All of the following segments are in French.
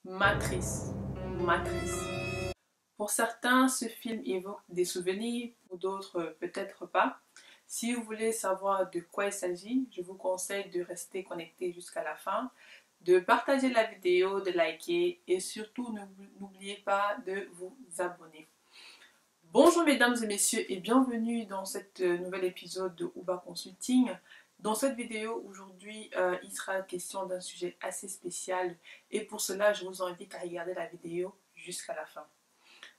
Matrice. Matrice. Pour certains, ce film évoque des souvenirs, pour d'autres peut-être pas. Si vous voulez savoir de quoi il s'agit, je vous conseille de rester connecté jusqu'à la fin, de partager la vidéo, de liker et surtout n'oubliez pas de vous abonner. Bonjour mesdames et messieurs et bienvenue dans cet nouvel épisode de Uba Consulting. Dans cette vidéo aujourd'hui, il sera question d'un sujet assez spécial et pour cela je vous invite à regarder la vidéo jusqu'à la fin.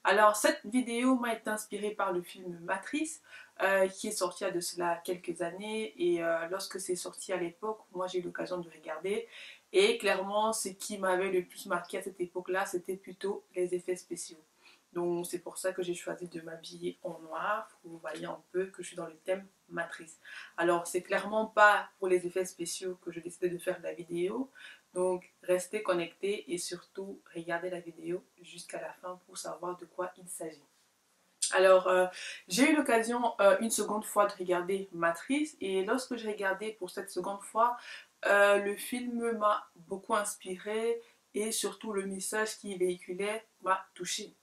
Alors cette vidéo m'a été inspirée par le film Matrice qui est sorti il y a de cela quelques années et lorsque c'est sorti à l'époque, moi j'ai eu l'occasion de regarder et clairement ce qui m'avait le plus marqué à cette époque-là c'était plutôt les effets spéciaux. Donc c'est pour ça que j'ai choisi de m'habiller en noir. Vous voyez un peu que je suis dans le thème Matrice. Alors c'est clairement pas pour les effets spéciaux que je décidé de faire la vidéo. Donc restez connectés et surtout regardez la vidéo jusqu'à la fin pour savoir de quoi il s'agit. Alors j'ai eu l'occasion une seconde fois de regarder Matrice et lorsque j'ai regardé pour cette seconde fois, le film m'a beaucoup inspiré et surtout le message qu'il véhiculait m'a touché.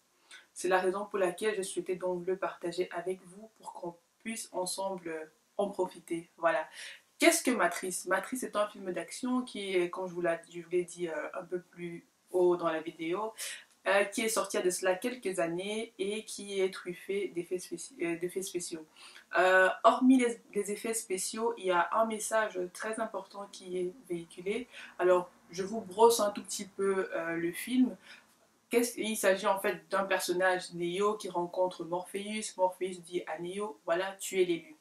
C'est la raison pour laquelle je souhaitais donc le partager avec vous pour qu'on puisse ensemble en profiter. Voilà. Qu'est-ce que Matrice? Matrice est un film d'action qui est, comme je vous l'ai dit un peu plus haut dans la vidéo, qui est sorti il y a de cela quelques années et qui est truffé d'effets spéciaux. Hormis les effets spéciaux, il y a un message très important qui est véhiculé. Alors, je vous brosse un tout petit peu le film. Il s'agit en fait d'un personnage, Neo, qui rencontre Morpheus. Morpheus dit à Neo, voilà, tu es l'élu.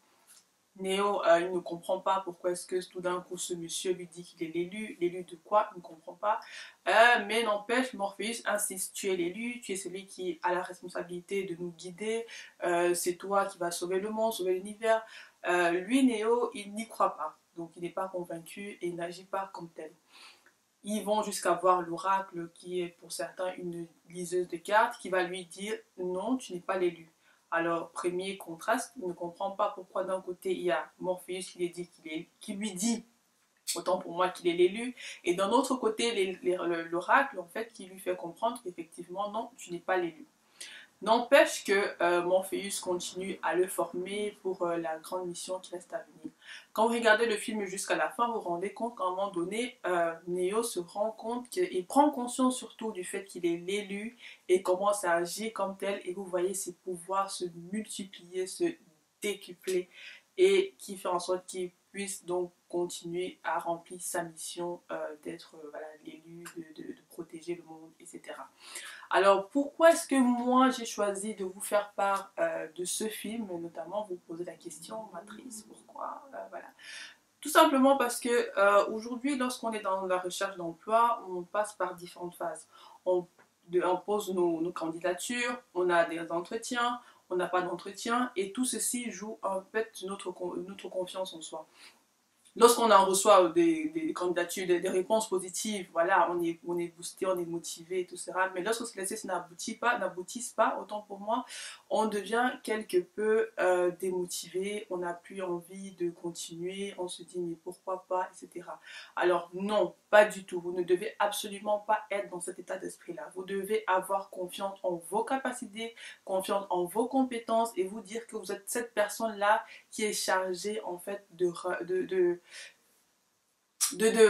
Neo, il ne comprend pas pourquoi est-ce que tout d'un coup ce monsieur lui dit qu'il est l'élu. L'élu de quoi? Il ne comprend pas. Mais n'empêche, Morpheus insiste, tu es l'élu, tu es celui qui a la responsabilité de nous guider. C'est toi qui vas sauver le monde, sauver l'univers. Lui, Neo, il n'y croit pas. Donc il n'est pas convaincu et il n'agit pas comme tel. Ils vont jusqu'à voir l'oracle qui est pour certains une liseuse de cartes qui va lui dire non, tu n'es pas l'élu. Alors, premier contraste, il ne comprend pas pourquoi d'un côté il y a Morpheus qui lui dit, autant pour moi, qu'il est l'élu, et d'un autre côté l'oracle en fait qui lui fait comprendre qu'effectivement non, tu n'es pas l'élu. N'empêche que Morpheus continue à le former pour la grande mission qui reste à venir. Quand vous regardez le film jusqu'à la fin, vous vous rendez compte qu'à un moment donné, Neo se rend compte et prend conscience surtout du fait qu'il est l'élu et commence à agir comme tel et vous voyez ses pouvoirs se multiplier, se décupler et qui fait en sorte qu'il puisse donc continuer à remplir sa mission d'être voilà, l'élu, de protéger le monde, etc. Alors pourquoi est-ce que moi j'ai choisi de vous faire part de ce film, et notamment vous poser la question, Matrice, pourquoi voilà. Tout simplement parce que aujourd'hui, lorsqu'on est dans la recherche d'emploi, on passe par différentes phases. On pose nos candidatures, on a des entretiens, on n'a pas d'entretien, et tout ceci joue en fait notre confiance en soi. Lorsqu'on en reçoit des candidatures, des réponses positives, voilà, on est boosté, on est motivé, tout ça. Mais lorsque celles-ci n'aboutissent pas, autant pour moi, on devient quelque peu démotivé, on n'a plus envie de continuer, on se dit mais pourquoi pas, etc. Alors non, pas du tout. Vous ne devez absolument pas être dans cet état d'esprit-là. Vous devez avoir confiance en vos capacités, confiance en vos compétences et vous dire que vous êtes cette personne-là qui est chargée en fait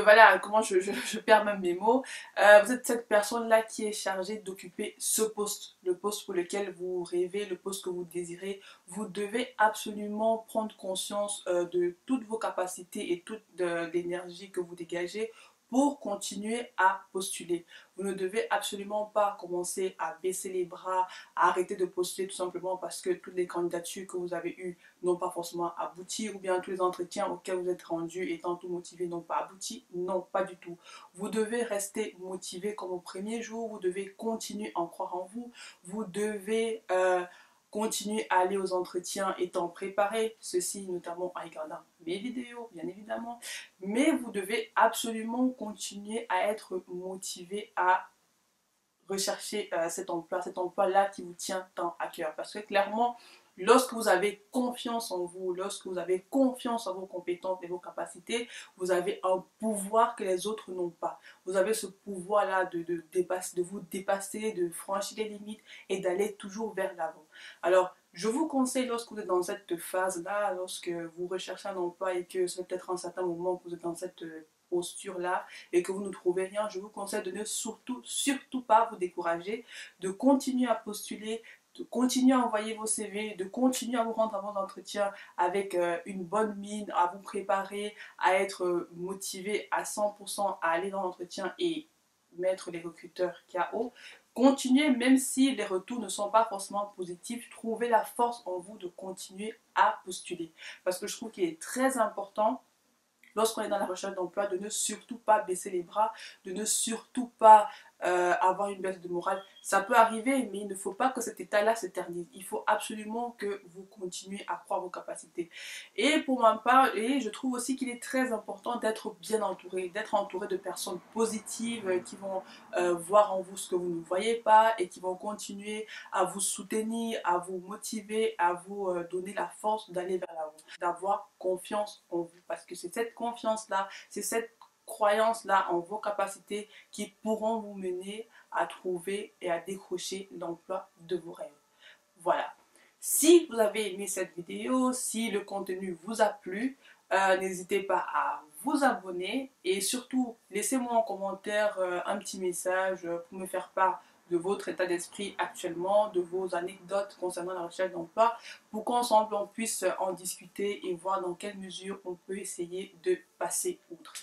voilà, comment je perds même mes mots. Vous êtes cette personne-là qui est chargée d'occuper ce poste, le poste pour lequel vous rêvez, le poste que vous désirez. Vous devez absolument prendre conscience de toutes vos capacités et toute l'énergie que vous dégagez pour continuer à postuler. Vous ne devez absolument pas commencer à baisser les bras, à arrêter de postuler tout simplement parce que toutes les candidatures que vous avez eues n'ont pas forcément abouti ou bien tous les entretiens auxquels vous êtes rendu étant tout motivé n'ont pas abouti. Non, pas du tout. Vous devez rester motivé comme au premier jour, vous devez continuer à en croire en vous, vous devez continuer à aller aux entretiens étant préparé, ceci notamment en regardant mes vidéos, bien évidemment, mais vous devez absolument continuer à être motivé à rechercher cet emploi-là qui vous tient tant à cœur. Parce que clairement, Lorsque vous avez confiance en vous, lorsque vous avez confiance en vos compétences et vos capacités, vous avez un pouvoir que les autres n'ont pas. Vous avez ce pouvoir-là de vous dépasser, de franchir les limites et d'aller toujours vers l'avant. Alors, je vous conseille, lorsque vous êtes dans cette phase-là, lorsque vous recherchez un emploi et que c'est peut-être un certain moment que vous êtes dans cette posture-là et que vous ne trouvez rien, je vous conseille de ne surtout pas vous décourager, de continuer à postuler, de continuer à envoyer vos CV, de continuer à vous rendre à vos entretiens avec une bonne mine, à vous préparer, à être motivé à 100% à aller dans l'entretien et mettre les recruteurs KO. Continuez, même si les retours ne sont pas forcément positifs, trouvez la force en vous de continuer à postuler. Parce que je trouve qu'il est très important, lorsqu'on est dans la recherche d'emploi, de ne surtout pas baisser les bras, de ne surtout pas avoir une baisse de morale. Ça peut arriver, mais il ne faut pas que cet état-là s'éternise. Il faut absolument que vous continuez à croire vos capacités. Et pour ma part, et je trouve aussi qu'il est très important d'être bien entouré, d'être entouré de personnes positives qui vont voir en vous ce que vous ne voyez pas et qui vont continuer à vous soutenir, à vous motiver, à vous donner la force d'aller vers l'avant, d'avoir confiance en vous. Parce que c'est cette confiance-là, c'est cette croyance-là en vos capacités qui pourront vous mener à trouver et à décrocher l'emploi de vos rêves. Voilà. Si vous avez aimé cette vidéo, si le contenu vous a plu, n'hésitez pas à vous abonner et surtout laissez-moi en commentaire un petit message pour me faire part de votre état d'esprit actuellement, de vos anecdotes concernant la recherche d'emploi, pour qu'ensemble on puisse en discuter et voir dans quelle mesure on peut essayer de passer outre.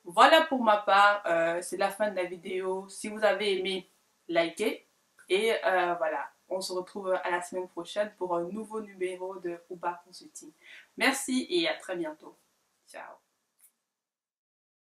Voilà pour ma part, c'est la fin de la vidéo. Si vous avez aimé, likez. Et voilà, on se retrouve à la semaine prochaine pour un nouveau numéro de Uba Consulting. Merci et à très bientôt. Ciao.